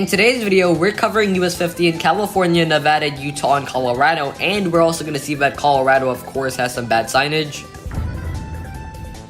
In today's video, we're covering US 50 in California, Nevada, Utah, and Colorado, and we're also going to see that Colorado, of course, has some bad signage.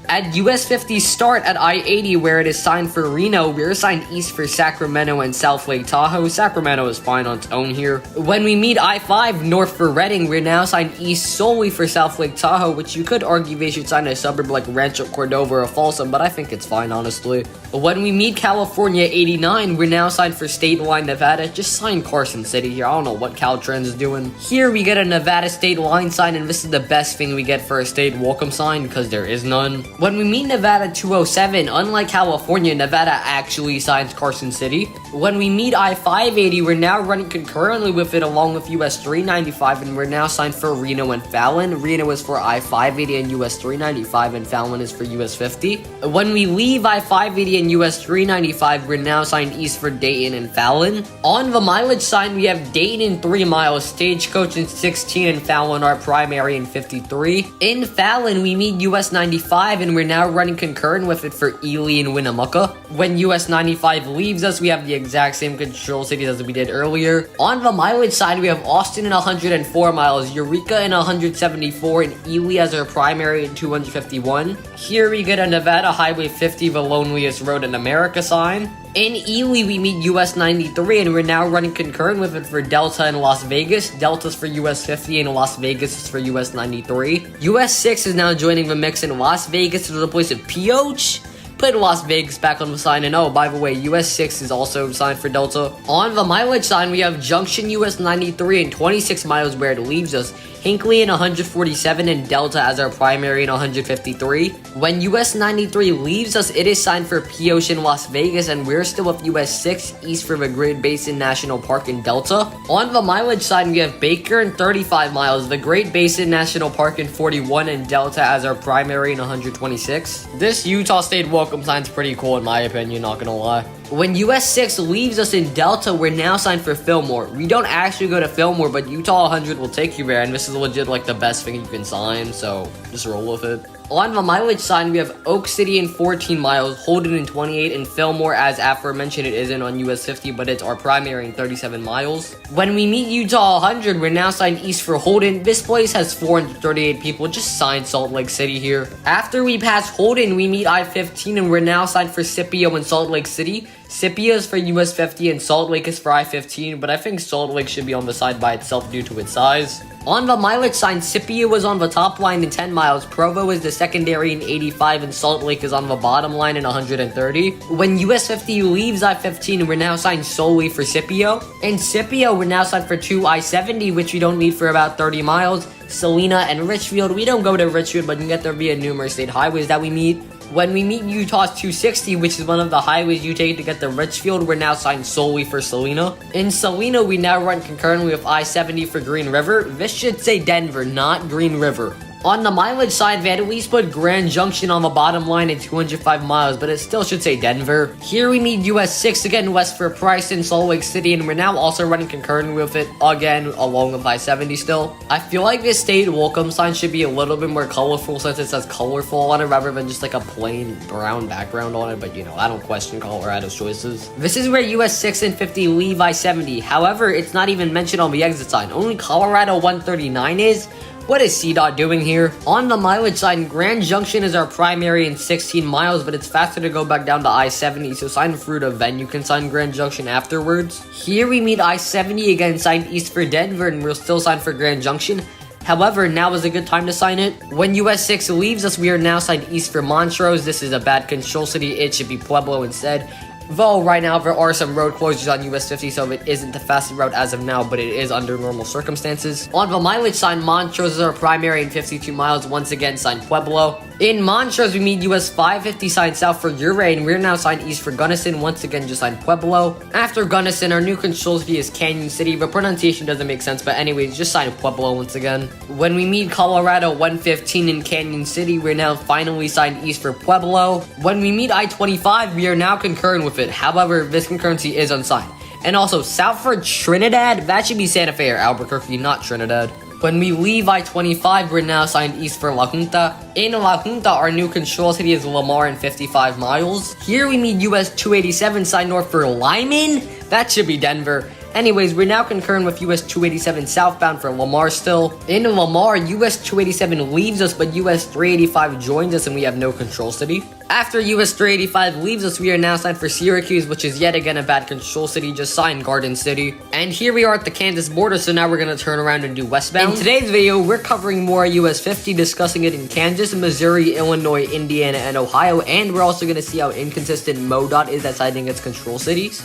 At US 50 start at I-80 where it is signed for Reno, we're signed east for Sacramento and South Lake Tahoe. Sacramento is fine on its own here. When we meet I-5 north for Redding, we're now signed east solely for South Lake Tahoe, which you could argue they should sign a suburb like Rancho Cordova or Folsom, but I think it's fine, honestly. When we meet California 89, we're now signed for State Line, Nevada. Just sign Carson City here. I don't know what Caltrans is doing. Here we get a Nevada State Line sign, and this is the best thing we get for a state welcome sign because there is none. When we meet Nevada 207, unlike California, Nevada actually signs Carson City. When we meet I-580, we're now running concurrently with it along with US 395, and we're now signed for Reno and Fallon. Reno is for I-580 and US 395, and Fallon is for US 50. When we leave I-580 and US 395, we're now signed east for Dayton and Fallon. On the mileage sign, we have Dayton in 3 miles, Stagecoach in 16, and Fallon our primary in 53. In Fallon, we meet US 95, and we're now running concurrent with it for Ely and Winnemucca. When US 95 leaves us, we have the exact same control cities as we did earlier. On the mileage side, we have Austin in 104 miles, Eureka in 174, and Ely as our primary in 251. Here we get a Nevada Highway 50, the loneliest road in America sign. In Ely, we meet US 93, and we're now running concurrent with it for Delta and Las Vegas. Delta's for US 50, and Las Vegas is for US 93. US 6 is now joining the mix, and Las Vegas is replaced with Pioche. Put Las Vegas back on the sign, and oh, by the way, US 6 is also signed for Delta. On the mileage sign, we have Junction US 93 and 26 miles where it leaves us. Hinkley in 147 and Delta as our primary in 153. When US 93 leaves us, it is signed for Pioche in Las Vegas, and we're still with US 6 east for the Great Basin National Park in Delta. On the mileage side, we have Baker in 35 miles, the Great Basin National Park in 41, and Delta as our primary in 126. This Utah State welcome sign's pretty cool in my opinion, not gonna lie. When US 6 leaves us in Delta, we're now signed for Fillmore. We don't actually go to Fillmore, but Utah 100 will take you there, and this is legit like the best thing you can sign, so just roll with it. On the mileage sign, we have Oak City in 14 miles, Holden in 28, and Fillmore, as aforementioned, it isn't on US 50, but it's our primary in 37 miles. When we meet Utah 100, we're now signed east for Holden. This place has 438 people, just sign Salt Lake City here. After we pass Holden, we meet I-15, and we're now signed for Scipio in Salt Lake City. Scipio is for US 50 and Salt Lake is for I-15, but I think Salt Lake should be on the side by itself due to its size. On the mileage sign, Scipio was on the top line in 10 miles, Provo is the secondary in 85, and Salt Lake is on the bottom line in 130. When US 50 leaves I-15, we're now signed solely for Scipio. In Scipio, we're now signed for 2 I-70, which we don't need for about 30 miles. Salina and Richfield, we don't go to Richfield, but you get there via numerous state highways that we meet. When we meet Utah's 260, which is one of the highways you take to get to Richfield, we're now signed solely for Salina. In Salina, we now run concurrently with I-70 for Green River. This should say Denver, not Green River. On the mileage side, they at least put Grand Junction on the bottom line at 205 miles, but it still should say Denver. Here we meet US 6 again, west for Price in Salt Lake City, and we're now also running concurrently with it again, along with I-70 still. I feel like this state welcome sign should be a little bit more colorful since it says colorful on it rather than just like a plain brown background on it, but you know, I don't question Colorado's choices. This is where US 6 and 50 leave I-70. However, it's not even mentioned on the exit sign. Only Colorado 139 is. What is CDOT doing here? On the mileage side, Grand Junction is our primary in 16 miles, but it's faster to go back down to I-70, so sign Fruita, then you can sign Grand Junction afterwards. Here we meet I-70 again, signed east for Denver, and we'll still sign for Grand Junction. However, now is a good time to sign it. When US 6 leaves us, we are now signed east for Montrose. This is a bad control city, it should be Pueblo instead. Though right now there are some road closures on US 50, so it isn't the fastest route as of now, but it is under normal circumstances. On the mileage sign, Montrose is our primary in 52 miles, once again signed Pueblo. In Montrose, we meet US 550 signed south for Uray, and we're now signed east for Gunnison, once again just signed Pueblo. After Gunnison, our new control city is Canyon City. The pronunciation doesn't make sense, but anyways, just signed Pueblo once again. When we meet Colorado 115 in Canyon City, we're now finally signed east for Pueblo. When we meet I-25, we are now concurrent with it. However, this concurrency is unsigned. And also, south for Trinidad, that should be Santa Fe or Albuquerque, not Trinidad. When we leave I-25, we're now signed east for La Junta. In La Junta, our new control city is Lamar in 55 miles. Here we meet US 287 signed north for Lyman. That should be Denver. Anyways, we're now concurrent with US 287 southbound for Lamar still. In Lamar, US 287 leaves us, but US 385 joins us and we have no control city. After US 385 leaves us, we are now signed for Syracuse, which is yet again a bad control city, just signed Garden City. And here we are at the Kansas border, so now we're going to turn around and do westbound. In today's video, we're covering more US 50, discussing it in Kansas, Missouri, Illinois, Indiana, and Ohio, and we're also going to see how inconsistent MoDOT is at citing its control cities.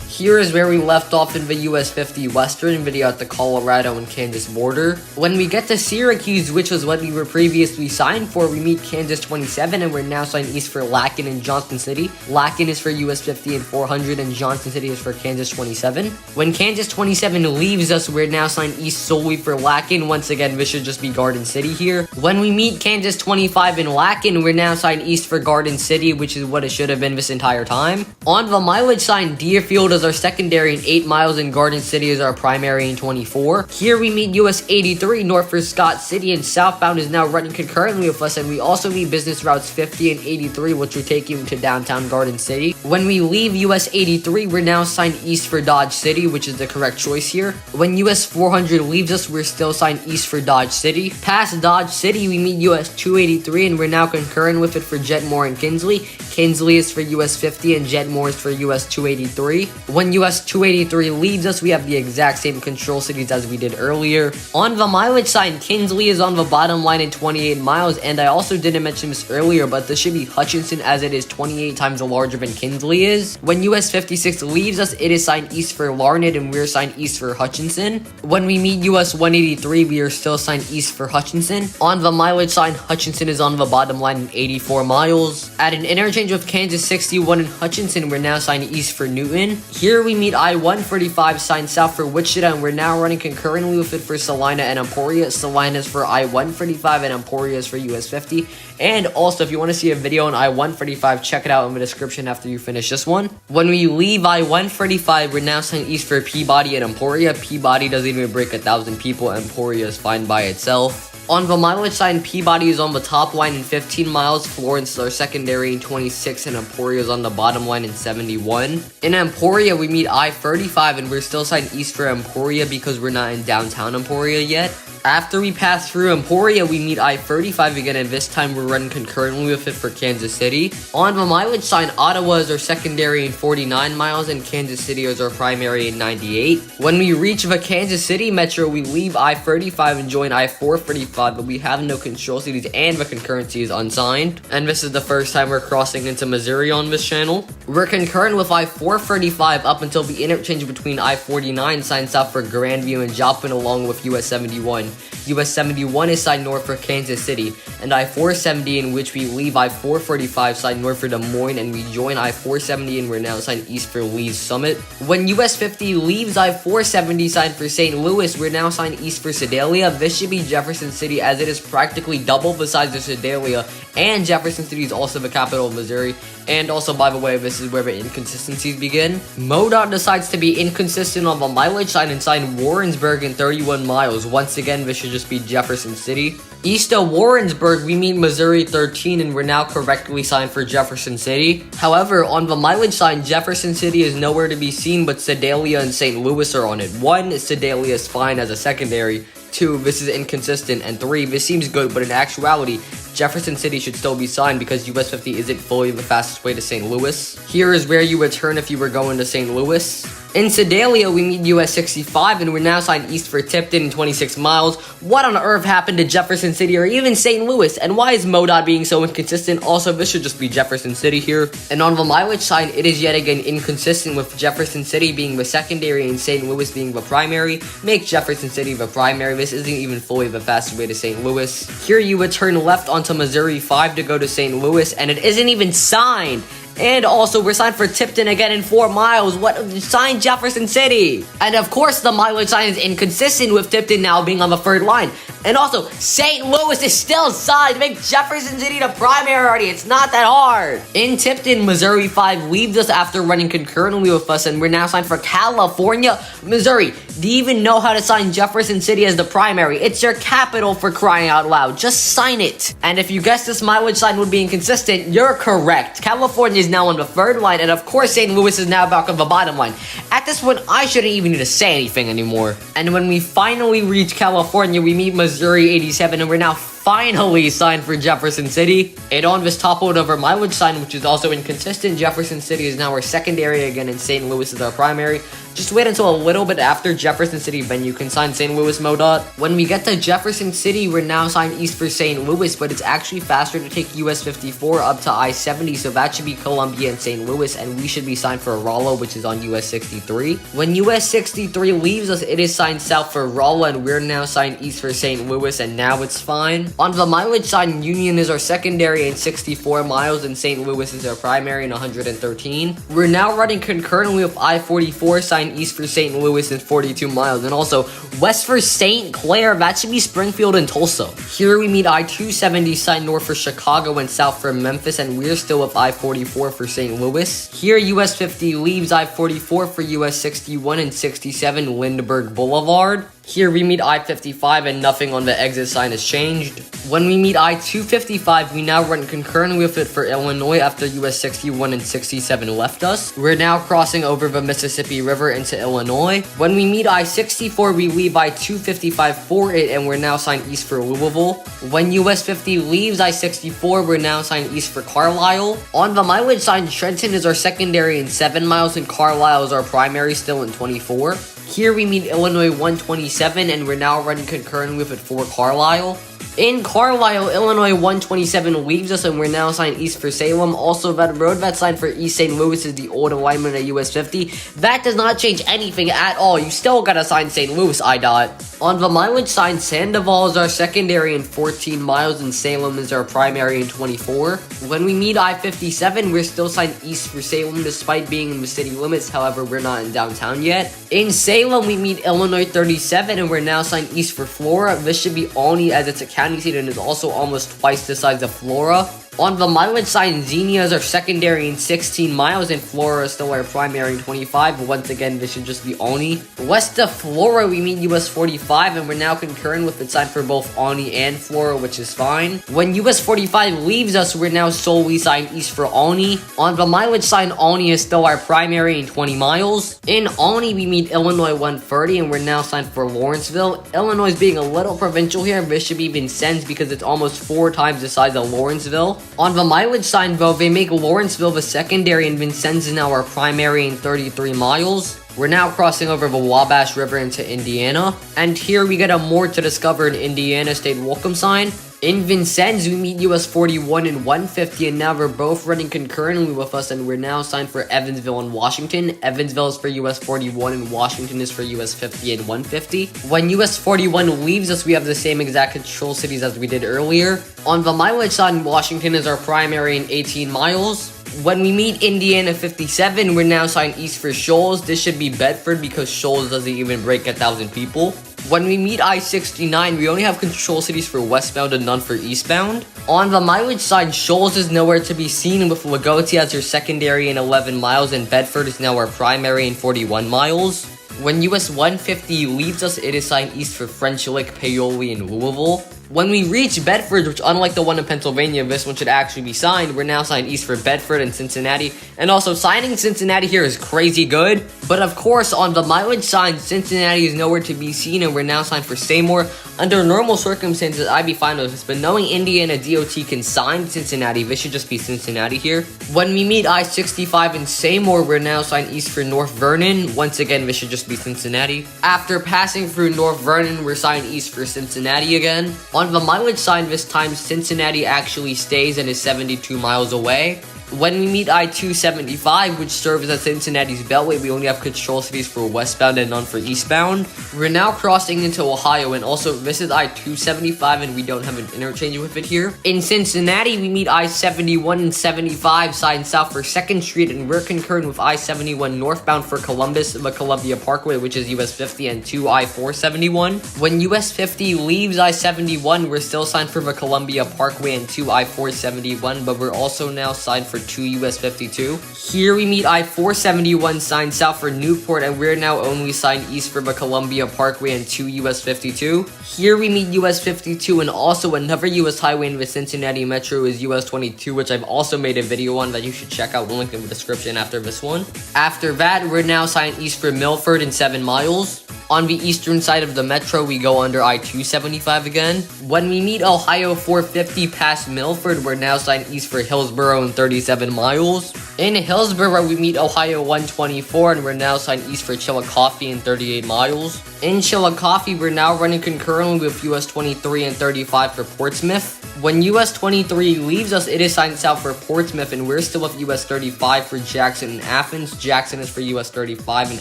Here is where we left off in the US 50 Western video at the Colorado and Kansas border. When we get to Syracuse, which was what we were previously signed for, we meet Kansas 27 and we're now signed east for Lakin and Johnson City. Lakin is for US 50 and 400 and Johnson City is for Kansas 27. When Kansas 27 leaves us, we're now signed east solely for Lakin. Once again, this should just be Garden City here. When we meet Kansas 25 in Lakin, we're now signed east for Garden City, which is what it should have been this entire time. On the mileage sign, Deerfield is our secondary in 8 miles and Garden City is our primary in 24. Here we meet US 83 north for Scott City and southbound is now running concurrently with us, and we also meet business routes 50 and 83, which will take you to downtown Garden City. When we leave US 83, we're now signed east for Dodge City, which is the correct choice here. When US 400 leaves us, we're still signed east for Dodge City. Past Dodge City, we meet US 283 and we're now concurrent with it for Jetmore and Kinsley. Kinsley is for US 50 and Jetmore is for US 283. When US 283 leaves us, we have the exact same control cities as we did earlier. On the mileage sign, Kinsley is on the bottom line in 28 miles, and I also didn't mention this earlier, but this should be Hutchinson as it is 28 times larger than Kinsley is. When US 56 leaves us, it is signed east for Larned and we're signed east for Hutchinson. When we meet US 183, we are still signed east for Hutchinson. On the mileage sign, Hutchinson is on the bottom line in 84 miles. At an interchange with Kansas 61 and Hutchinson, we're now signed east for Newton. Here we meet I-145 signed south for Wichita, and we're now running concurrently with it for Salina and Emporia. Salina is for I-145 and Emporia is for US 50. And also, if you want to see a video on I-145, check it out in the description after you finish this one. When we leave I-145, we're now signed east for Peabody and Emporia. Peabody doesn't even break 1,000 people. Emporia is fine by itself. On the mileage sign, Peabody is on the top line in 15 miles, Florence is our secondary in 26, and Emporia is on the bottom line in 71. In Emporia, we meet I-35, and we're still signed east for Emporia because we're not in downtown Emporia yet. After we pass through Emporia, we meet I-35 again, and this time we're running concurrently with it for Kansas City. On the mileage sign, Ottawa is our secondary in 49 miles, and Kansas City is our primary in 98. When we reach the Kansas City Metro, we leave I-35 and join I-435, but we have no control cities, and the concurrency is unsigned. And this is the first time we're crossing into Missouri on this channel. We're concurrent with I-435 up until the interchange between I-49 signed south for Grandview and Joplin, along with US 71. US 71 is signed north for Kansas City, and I-470, in which we leave I-445 signed north for Des Moines, and we join I-470 and we're now signed east for Lee's Summit. When US 50 leaves I-470 signed for St. Louis, we're now signed east for Sedalia. This should be Jefferson City as it is practically double the size of Sedalia, and Jefferson City is also the capital of Missouri. And also, by the way, this is where the inconsistencies begin. MoDOT decides to be inconsistent on the mileage sign and sign Warrensburg in 31 miles. Once again, this should just be Jefferson City. East of Warrensburg, we meet Missouri 13 and we're now correctly signed for Jefferson City. However, on the mileage sign, Jefferson City is nowhere to be seen, but Sedalia and St. Louis are on it. 1, Sedalia is fine as a secondary. 2, this is inconsistent. And 3, this seems good, but in actuality, Jefferson City should still be signed because US 50 isn't fully the fastest way to St. Louis. Here is where you would turn if you were going to St. Louis. In Sedalia, we meet US 65 and we're now signed east for Tipton in 26 miles. What on earth happened to Jefferson City or even St. Louis? And why is MoDOT being so inconsistent? Also, this should just be Jefferson City here. And on the mileage sign, it is yet again inconsistent with Jefferson City being the secondary and St. Louis being the primary. Make Jefferson City the primary. This isn't even fully the fastest way to St. Louis. Here you would turn left onto Missouri 5 to go to St. Louis, and it isn't even signed. And also, we're signed for Tipton again in 4 miles. What? Sign Jefferson City. And of course, the mileage sign is inconsistent with Tipton now being on the 3rd line. And also, St. Louis is still signed to make Jefferson City the primary already. It's not that hard. In Tipton, Missouri 5 leaves us after running concurrently with us, and we're now signed for California, Missouri. Do you even know how to sign Jefferson City as the primary? It's your capital, for crying out loud. Just sign it. And if you guessed this mileage sign would be inconsistent, you're correct. California is now on the third line, and of course St. Louis is now back on the bottom line. At this point, I shouldn't even need to say anything anymore. And when we finally reach California, we meet Missouri 87, and we're now finally signed for Jefferson City. And on this toppled over mileage sign, which is also inconsistent, Jefferson City is now our secondary again, and St. Louis is our primary. Just wait until a little bit after Jefferson City, then you can sign St. Louis MoDOT. When we get to Jefferson City, we're now signed east for St. Louis, but it's actually faster to take US 54 up to I-70, so that should be Columbia and St. Louis, and we should be signed for Rolla, which is on US 63. When US 63 leaves us, it is signed south for Rolla, and we're now signed east for St. Louis, and now it's fine. On the mileage sign, Union is our secondary in 64 miles, and St. Louis is our primary in 113. We're now running concurrently with I-44, signed east for St. Louis in 42 miles, and also west for St. Clair, that should be Springfield and Tulsa. Here we meet I-270, signed north for Chicago and south for Memphis, and we're still with I-44 for St. Louis. Here US 50 leaves I-44 for US 61 and 67 Lindbergh Boulevard. Here we meet I-55 and nothing on the exit sign has changed. When we meet I-255, we now run concurrently with it for Illinois after US 61 and 67 left us. We're now crossing over the Mississippi River into Illinois. When we meet I-64, we leave I-255 for it, and we're now signed east for Louisville. When US 50 leaves I-64, we're now signed east for Carlisle. On the mileage sign, Trenton is our secondary in 7 miles, and Carlisle is our primary still in 24. Here we meet Illinois 127, and we're now running concurrently with it for Carlisle. In Carlisle, Illinois 127 leaves us, and we're now signed east for Salem. Also, that road that's signed for East St. Louis is the old alignment at US 50. That does not change anything at all. You still gotta sign St. Louis, IDOT. On the mileage sign, Sandoval is our secondary in 14 miles, and Salem is our primary in 24. When we meet I-57, we're still signed east for Salem despite being in the city limits. However, we're not in downtown yet. In Salem, we meet Illinois 37, and we're now signed east for Flora. This should be Olney, as it's a county seat and is also almost twice the size of Flora. On the mileage sign, Xenia is our secondary in 16 miles, and Flora is still our primary in 25. Once again, this should just be Olney. West of Flora, we meet US 45, and we're now concurrent with its sign for both Olney and Flora, which is fine. When US 45 leaves us, we're now solely signed east for Olney. On the mileage sign, Olney is still our primary in 20 miles. In Olney, we meet Illinois 130, and we're now signed for Lawrenceville. Illinois being a little provincial here, this should be Vincennes because it's almost 4 times the size of Lawrenceville. On the mileage sign, though, they make Lawrenceville the secondary, and Vincennes is now our primary in 33 miles. We're now crossing over the Wabash River into Indiana, and here we get a more to discover in Indiana State welcome sign. In Vincennes, we meet US 41 and 150, and now they're both running concurrently with us, and we're now signed for Evansville and Washington. Evansville is for US 41, and Washington is for US 50 and 150. When US 41 leaves us, we have the same exact control cities as we did earlier. On the mileage sign, Washington is our primary in 18 miles. When we meet Indiana 57, we're now signed east for Shoals. This should be Bedford because Shoals doesn't even break 1,000 people. When we meet I-69, we only have control cities for westbound and none for eastbound. On the mileage side, Shoals is nowhere to be seen, with Lagoti as your secondary in 11 miles, and Bedford is now our primary in 41 miles. When US 150 leaves us, it is signed east for French Lick, Paoli, and Louisville. When we reach Bedford, which unlike the one in Pennsylvania, this one should actually be signed, we're now signed east for Bedford and Cincinnati. And also, signing Cincinnati here is crazy good. But of course, on the mileage sign, Cincinnati is nowhere to be seen, and we're now signed for Seymour. Under normal circumstances, I'd be fine with this, but knowing Indiana DOT can sign Cincinnati, this should just be Cincinnati here. When we meet I-65 in Seymour, we're now signed east for North Vernon. Once again, this should just be Cincinnati. After passing through North Vernon, we're signed east for Cincinnati again. On the mileage sign this time, Cincinnati actually stays and is 72 miles away. When we meet I-275, which serves as Cincinnati's beltway, we only have control cities for westbound and none for eastbound. We're now crossing into Ohio, and also this is I-275 and we don't have an interchange with it here. In Cincinnati, we meet I-71 and 75 signs south for 2nd Street, and we're concurrent with I-71 northbound for Columbus, the Columbia Parkway, which is US 50, and 2 I-471. When US 50 leaves I-71, we're still signed for the Columbia Parkway and 2 I-471, but we're also now signed for 2 US 52. Here we meet I-471 signed south for Newport, and we're now only signed east for the Columbia Parkway and 2 US 52. Here we meet US 52, and also another US highway in the Cincinnati Metro is US 22, which I've also made a video on that you should check out, link in the description after this one. After that, we're now signed east for Milford and 7 miles. On the eastern side of the metro, we go under I-275 again. When we meet Ohio 450 past Milford, we're now signed east for Hillsborough and 37 miles. In Hillsborough, we meet Ohio 124, and we're now signed east for Chillicothe and 38 miles. In Chillicothe, we're now running concurrently with US 23 and 35 for Portsmouth. When US 23 leaves us, it is signed south for Portsmouth, and we're still with US 35 for Jackson and Athens. Jackson is for US 35 and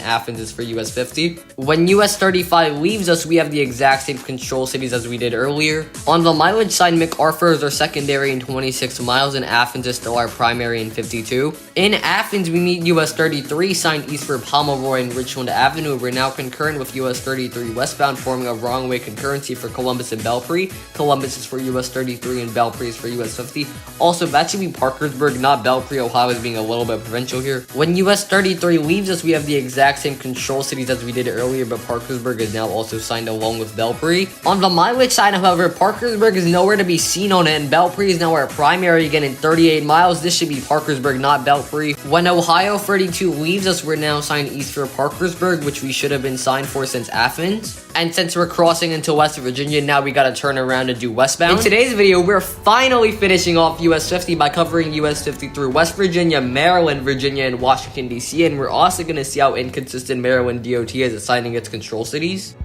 Athens is for US 50. When US 35 leaves us, we have the exact same control cities as we did earlier. On the mileage side, MacArthur is our secondary in 26 miles, and Athens is still our primary in 52. In Athens, we meet US 33 signed east for Pomeroy and Richland Avenue. We're now concurrent with US 33 westbound, forming a wrong way concurrency for Columbus and Belpre. Columbus is for US 33 and Belpre is for US 50. Also, that should be Parkersburg, not Belpre. Ohio is being a little bit provincial here. When US 33 leaves us, we have the exact same control cities as we did earlier, but Parkersburg is now also signed along with Belpre. On the mileage side, however, Parkersburg is nowhere to be seen on it, and Belpre is now our primary again in 38 miles. This should be Parkersburg, not Belpre. When Ohio 32 leaves us, we're now signed east for Parkersburg, which we should have been signed for since Athens. And since we're crossing into West Virginia, now we gotta turn around and do westbound. In today's video, we're finally finishing off US 50 by covering US 50 through West Virginia, Maryland, Virginia, and Washington, D.C. And we're also gonna see how inconsistent Maryland DOT is assigning its control cities.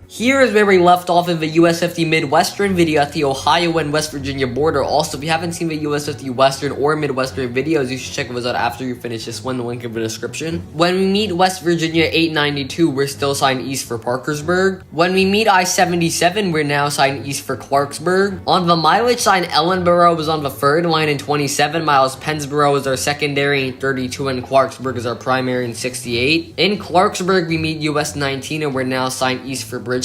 Here is where we left off in the US 50 Midwestern video at the Ohio and West Virginia border. Also, if you haven't seen the US 50 Western or Midwestern videos, you should check those out after you finish this one, the link in the description. When we meet West Virginia 892, we're still signed east for Parkersburg. When we meet I-77, we're now signed east for Clarksburg. On the mileage side, Ellenboro is on the third line in 27 miles, Pennsboro is our secondary in 32, and Clarksburg is our primary in 68. In Clarksburg, we meet US 19, and we're now signed east for Bridgeport.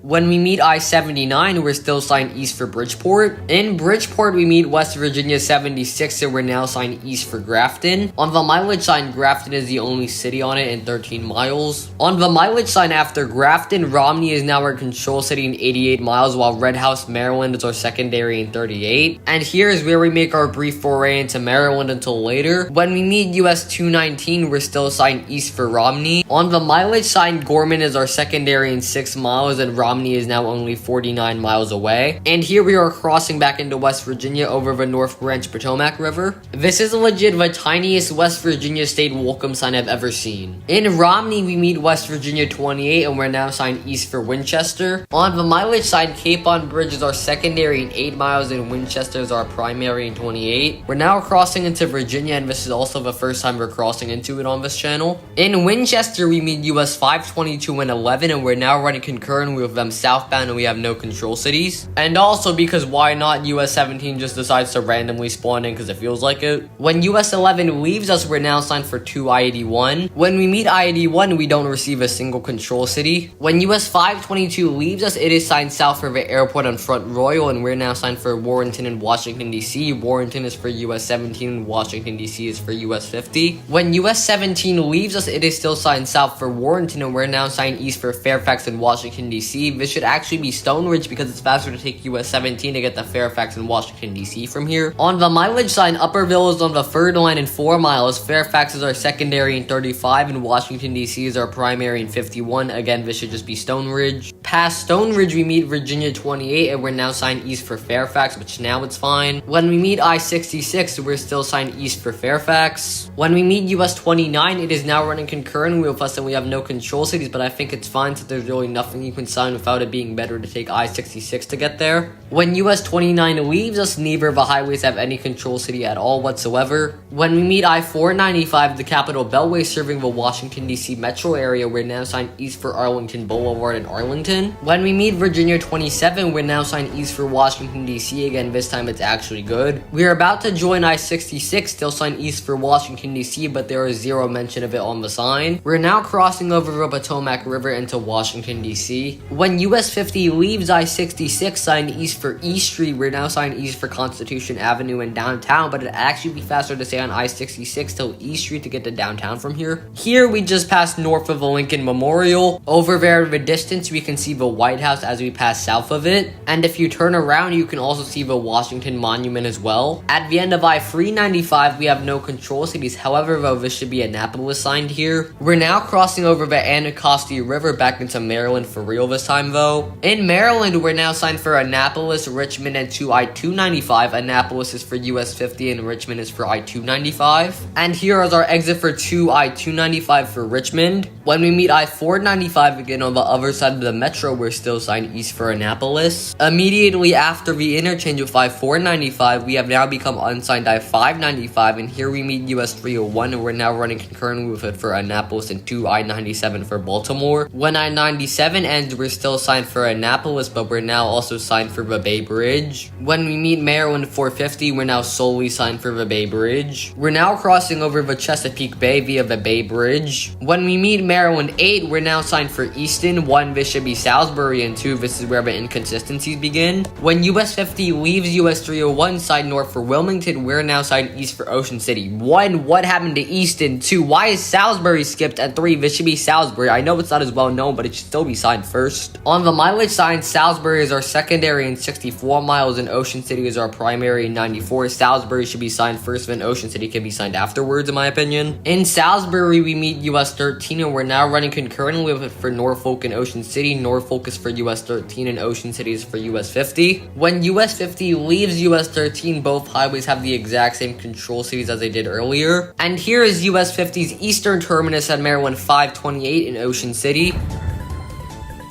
When we meet I-79, we're still signed east for Bridgeport. In Bridgeport, we meet West Virginia 76, and we're now signed east for Grafton. On the mileage sign, Grafton is the only city on it in 13 miles. On the mileage sign after Grafton, Romney is now our control city in 88 miles, while Red House, Maryland is our secondary in 38. And here is where we make our brief foray into Maryland until later. When we meet US 219, we're still signed east for Romney. On the mileage sign, Gorman is our secondary in 6 miles, and Romney is now only 49 miles away. And here we are crossing back into West Virginia over the North Branch Potomac River. This is legit the tiniest West Virginia state welcome sign I've ever seen. In Romney, we meet West Virginia 28, and we're now signed east for Winchester. On the mileage side, Capon Bridge is our secondary in 8 miles, and Winchester is our primary in 28. We're now crossing into Virginia, and this is also the first time we're crossing into it on this channel. In Winchester, we meet US 522 and 11, and we're now running concurrent with them southbound, and we have no control cities. And also because why not, US 17 just decides to randomly spawn in because it feels like it. When US 11 leaves us, we're now signed for 2 I-81. When we meet I-81, we don't receive a single control city. When US 522 leaves us, it is signed south for the airport on Front Royal, and we're now signed for Warrenton and Washington, D.C. Warrenton is for US 17 and Washington, D.C. is for US 50. When US 17 leaves us, it is still signed south for Warrenton, and we're now signed east for Fairfax and Washington, D.C. This should actually be Stonebridge because it's faster to take US 17 to get to Fairfax and Washington, D.C. from here. On the mileage sign, Upperville is on the third line in 4 miles. Fairfax is our secondary in 35, and Washington, D.C. is our primary in 51. Again, this should just be Stonebridge. Past Stone Ridge, we meet Virginia 28, and we're now signed east for Fairfax, which now it's fine. When we meet I-66, we're still signed east for Fairfax. When we meet US 29, it is now running concurrent with us, and we have no control cities, but I think it's fine since there's really nothing you can sign without it being better to take I-66 to get there. When US 29 leaves us, neither of the highways have any control city at all whatsoever. When we meet I-495, the Capital Beltway serving the Washington, D.C. metro area, we're now signed east for Arlington Boulevard in Arlington. When we meet Virginia 27, we're now signed east for Washington, D.C. again. This time it's actually good. We are about to join I-66, still signed east for Washington, D.C., but there is zero mention of it on the sign. We're now crossing over the Potomac River into Washington, D.C. When US 50 leaves I-66, signed east for East Street, we're now signed east for Constitution Avenue in downtown, but it'd actually be faster to stay on I-66 till East Street to get to downtown from here. Here, we just passed north of the Lincoln Memorial. Over there in the distance, we can see the White House as we pass south of it. And if you turn around, you can also see the Washington Monument as well. At the end of I-395, we have no control cities. However, though, this should be Annapolis signed here. We're now crossing over the Anacostia River back into Maryland for real this time, though. In Maryland, we're now signed for Annapolis, Richmond, and 2 I-295. Annapolis is for US 50 and Richmond is for I-295. And here is our exit for 2 I-295 for Richmond. When we meet I-495 again on the other side of the metro, we're still signed east for Annapolis. Immediately after the interchange with I-495, we have now become unsigned I-595, and here we meet US 301, and we're now running concurrently with it for Annapolis and 2 I-97 for Baltimore. When I-97 ends, we're still signed for Annapolis, but we're now also signed for the Bay Bridge. When we meet Maryland 450, we're now solely signed for the Bay Bridge. We're now crossing over the Chesapeake Bay via the Bay Bridge. When we meet Maryland 8, we're now signed for Easton. 1, this should be Salisbury, and 2, this is where the inconsistencies begin. When US 50 leaves US 301, side north for Wilmington, we're now signed east for Ocean City. 1, what happened to Easton? 2, why is Salisbury skipped? And 3, this should be Salisbury. I know it's not as well known, but it should still be signed first. On the mileage sign, Salisbury is our secondary in 64 miles, and Ocean City is our primary in 94. Salisbury should be signed first, then Ocean City can be signed afterwards, in my opinion. In Salisbury, we meet US 13, and we're now running concurrently with it for Norfolk and Ocean City. Norfolk is for US 13 and Ocean City is for US 50. When US 50 leaves US 13, both highways have the exact same control cities as they did earlier. And here is US 50's eastern terminus at Maryland 528 in Ocean City.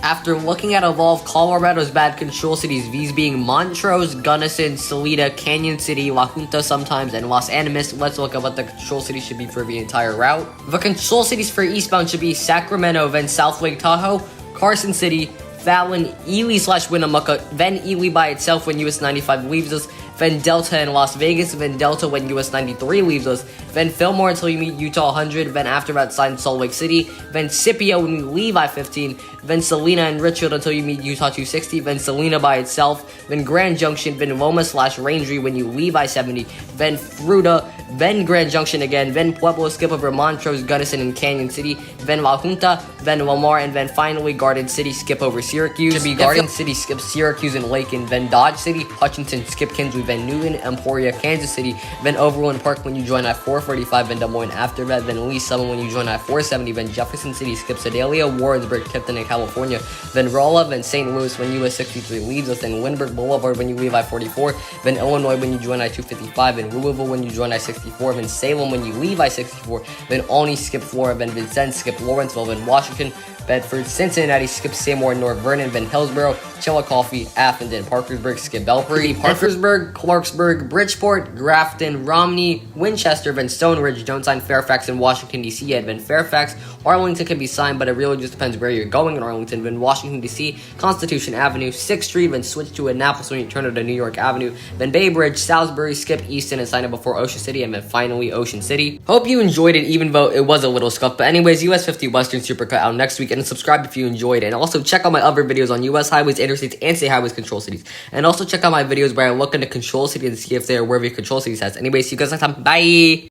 After looking at all of Colorado's bad control cities, these being Montrose, Gunnison, Salida, Canyon City, La Junta sometimes, and Los Animas, let's look at what the control cities should be for the entire route. The control cities for eastbound should be Sacramento, then South Lake Tahoe, Carson City, Fallon, Ely/Winnemucca, then Ely by itself when US 95 leaves us, then Delta and Las Vegas, then Delta when US 93 leaves us, then Fillmore until you meet Utah 100, then after that sign Salt Lake City, then Scipio when you leave I-15, then Salina and Richfield until you meet Utah 260, then Salina by itself, then Grand Junction, then Loma/Rangery when you leave I-70, then Fruta, then Grand Junction again, then Pueblo, skip over Montrose, Gunnison, and Canyon City, then La Junta, then Lamar, and then finally Garden City, skip over Syracuse. Should be Garden City, skip Syracuse and Lakin, then Dodge City, Hutchinson, skip Kinsley, then Newton, Emporia, Kansas City, then Overland Park when you join I-445, then Des Moines after that, then Lee Summit when you join I-470, then Jefferson City, skip Sedalia, Warrensburg, Tipton, and California, then Rolla, then St. Louis when US 63 leaves us, then Lindbergh Boulevard when you leave I-44, then Illinois when you join I-255, then Louisville when you join I-64, then Salem when you leave I-64, then Olney, skip Florida, then Vincennes, skip Lawrenceville, then Washington, Bedford, Cincinnati, skip Seymour, North Vernon, then Hillsborough, Chillicothe, Athens, and Parkersburg, skip Belpre, Parkersburg, Clarksburg, Bridgeport, Grafton, Romney, Winchester, then Stone Ridge, don't sign Fairfax and Washington, D.C. yet, then Fairfax, Arlington can be signed, but it really just depends where you're going in Arlington, then Washington, D.C., Constitution Avenue, 6th Street, then switch to Annapolis when you turn to New York Avenue, then Bay Bridge, Salisbury, skip Easton, and sign it before Ocean City, and then finally Ocean City. Hope you enjoyed it, even though it was a little scuffed, but anyways, US 50 Western Supercut out next week, and subscribe if you enjoyed it, and also check out my other videos on US highways, interstates, and state highways control cities, and also check out my videos where I look into control cities and see if they are worthy control cities has. Anyways, see you guys next time, bye!